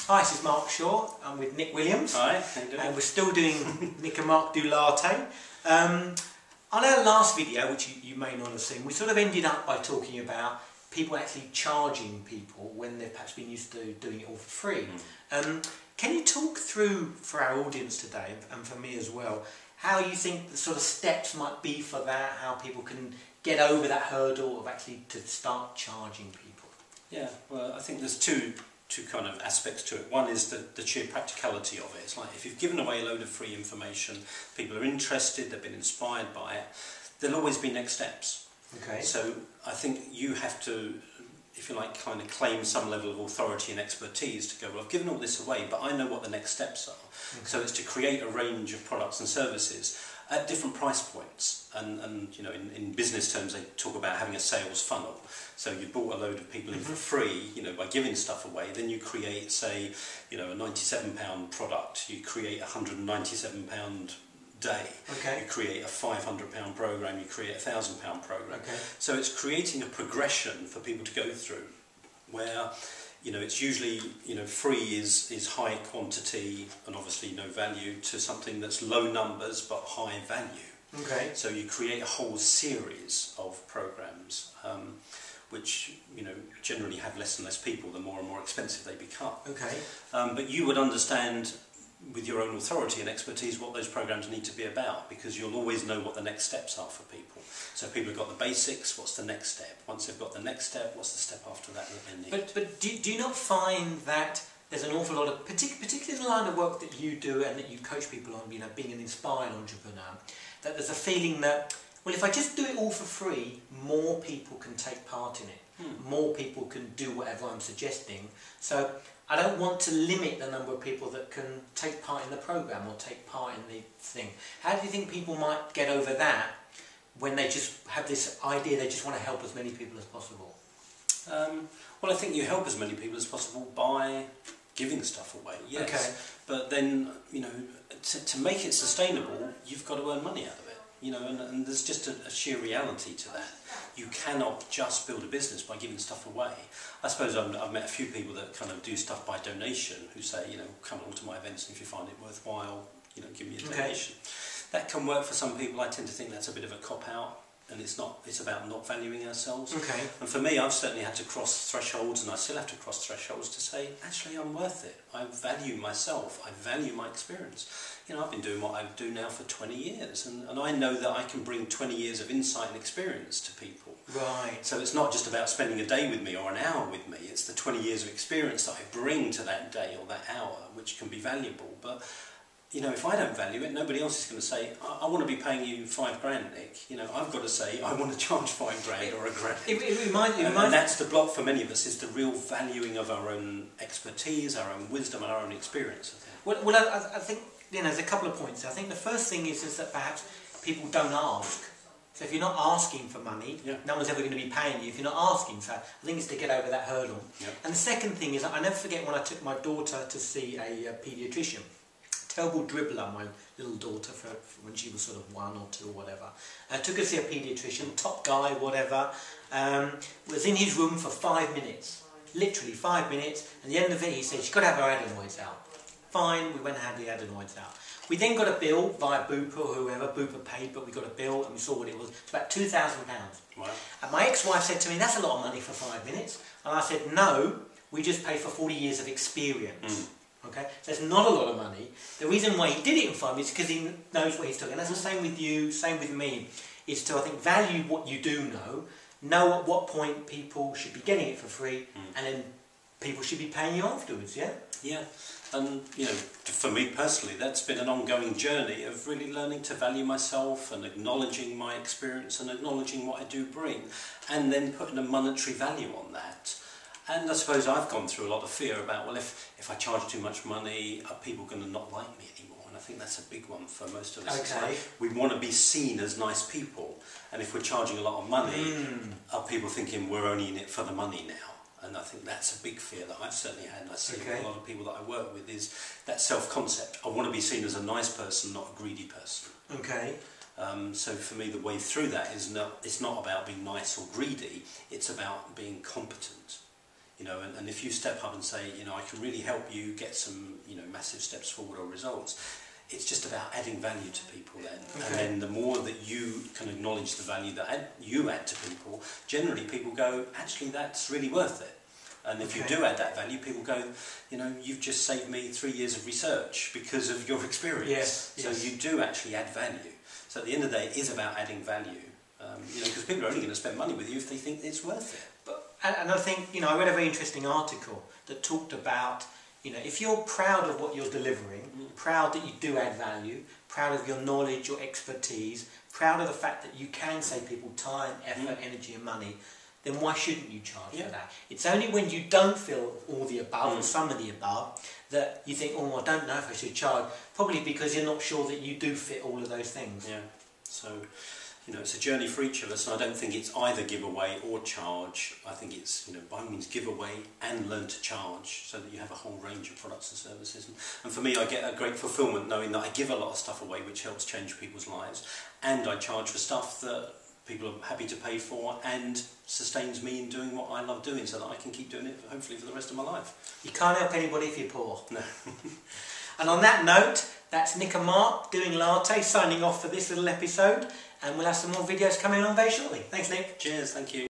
Hi, this is Mark Shaw. I'm with Nick Williams. Hi, how you doing? And we're still doing Nick and Mark Do Latte. On our last video, which you may not have seen, we sort of ended up by talking about people actually charging people when they've perhaps been used to doing it all for free. Can you talk through, for our audience today, and for me as well, how you think the sort of steps might be for that, how people can get over that hurdle of actually to start charging people? Yeah, well, I think there's two kind of aspects to it. One is the sheer practicality of it. It's like if you've given away a load of free information, people are interested, they've been inspired by it, there'll always be next steps. Okay. So I think you have to, if you like, kind of claim some level of authority and expertise to go, well, I've given all this away, but I know what the next steps are. Okay. So it's to create a range of products and services at different price points, and you know, in business terms they talk about having a sales funnel. So you brought a load of people in for free, you know, by giving stuff away. Then you create, say, you know, a £97 product. You create a £197 day. Okay. You create a £500 program. You create a £1,000 program. Okay. So it's creating a progression for people to go through, where, you know, it's usually, you know, free is high quantity and obviously no value, to something that's low numbers but high value. Okay. So you create a whole series of programs, which, you know, generally have less and less people the more and more expensive they become. Okay. But you would understand with your own authority and expertise what those programs need to be about, because you'll always know what the next steps are for people. So people have got the basics, what's the next step? Once they've got the next step, what's the step after that they need? But do you not find that there's an awful lot of, particularly in the line of work that you do and that you coach people on, you know, being an inspired entrepreneur, that there's a feeling that, well, if I just do it all for free, more people can take part in it. More people can do whatever I'm suggesting. So I don't want to limit the number of people that can take part in the program or take part in the thing. How do you think people might get over that when they just have this idea they just want to help as many people as possible? Well, I think you help as many people as possible by giving stuff away, yes. Okay. But then, you know, to make it sustainable, you've got to earn money out of it. You know, and there's just a sheer reality to that. You cannot just build a business by giving stuff away. I suppose I've met a few people that kind of do stuff by donation, who say, you know, come along to my events and if you find it worthwhile, you know, give me a donation. That can work for some people. I tend to think that's a bit of a cop-out, and it's not. It's about not valuing ourselves. Okay. And for me, I've certainly had to cross thresholds, and I still have to cross thresholds to say, actually, I'm worth it. I value myself. I value my experience. You know, I've been doing what I do now for 20 years, and I know that I can bring 20 years of insight and experience to people. Right. So it's not just about spending a day with me or an hour with me. It's the 20 years of experience that I bring to that day or that hour, which can be valuable. But you know, if I don't value it, nobody else is going to say, I want to be paying you £5 grand, Nick. You know, I've got to say, I want to charge £5 grand or £1 grand. It reminds and that's the block for many of us, is the real valuing of our own expertise, our own wisdom and our own experience. Well, I think, you know, there's a couple of points. I think the first thing is that perhaps people don't ask. So if you're not asking for money, no one's ever going to be paying you if you're not asking. So I think it's to get over that hurdle. And the second thing is, I never forget when I took my daughter to see a paediatrician. Terrible dribbler, my little daughter, for when she was sort of 1 or 2 or whatever. I took her to see a paediatrician, top guy, whatever. Was in his room for 5 minutes, literally 5 minutes. And at the end of it, he said she's got to have her adenoids out. Fine, we went and had the adenoids out. We then got a bill via Bupa or whoever. Bupa paid, but we got a bill and we saw what it was. It's about £2,000. Wow. And my ex-wife said to me, "That's a lot of money for 5 minutes." And I said, "No, we just pay for 40 years of experience." Okay, so it's not a lot of money. The reason why he did it in 5 minutes is because he knows what he's talking. And that's the same with you, same with me. Is to, I think, value what you do know at what point people should be getting it for free, and then people should be paying you afterwards, yeah? Yeah, and you know, for me personally, that's been an ongoing journey of really learning to value myself and acknowledging my experience and acknowledging what I do bring, and then putting a monetary value on that. And I suppose I've gone through a lot of fear about, well, if I charge too much money, are people going to not like me anymore? And I think that's a big one for most of us. It's like we want to be seen as nice people, and if we're charging a lot of money, are people thinking we're only in it for the money now? And I think that's a big fear that I've certainly had, and I see with a lot of people that I work with, is that self-concept. I want to be seen as a nice person, not a greedy person. Okay. So for me, the way through that is it's not about being nice or greedy, it's about being competent. You know, and if you step up and say, you know, I can really help you get some, you know, massive steps forward or results, it's just about adding value to people then. Okay. And then the more that you can acknowledge the value that you add to people, generally people go, actually that's really worth it. And if you do add that value, people go, you know, you've just saved me 3 years of research because of your experience. Yes, so you do actually add value. So at the end of the day, it is about adding value. You know, because people are only going to spend money with you if they think it's worth it. And I think, you know, I read a very interesting article that talked about, you know, if you're proud of what you're delivering, proud that you do add value, proud of your knowledge, your expertise, proud of the fact that you can save people time, effort, energy and money, then why shouldn't you charge for that? It's only when you don't feel all the above or some of the above that you think, oh, I don't know if I should charge, probably because you're not sure that you do fit all of those things. Yeah, so, you know, it's a journey for each of us, and I don't think it's either give away or charge. I think it's, you know, by all means give away and learn to charge so that you have a whole range of products and services. And for me, I get a great fulfillment knowing that I give a lot of stuff away which helps change people's lives, and I charge for stuff that people are happy to pay for and sustains me in doing what I love doing so that I can keep doing it hopefully for the rest of my life. You can't help anybody if you're poor. No. And on that note, that's Nick and Mark doing Latte, signing off for this little episode, and we'll have some more videos coming on very shortly. Thanks, Nick. Cheers, thank you.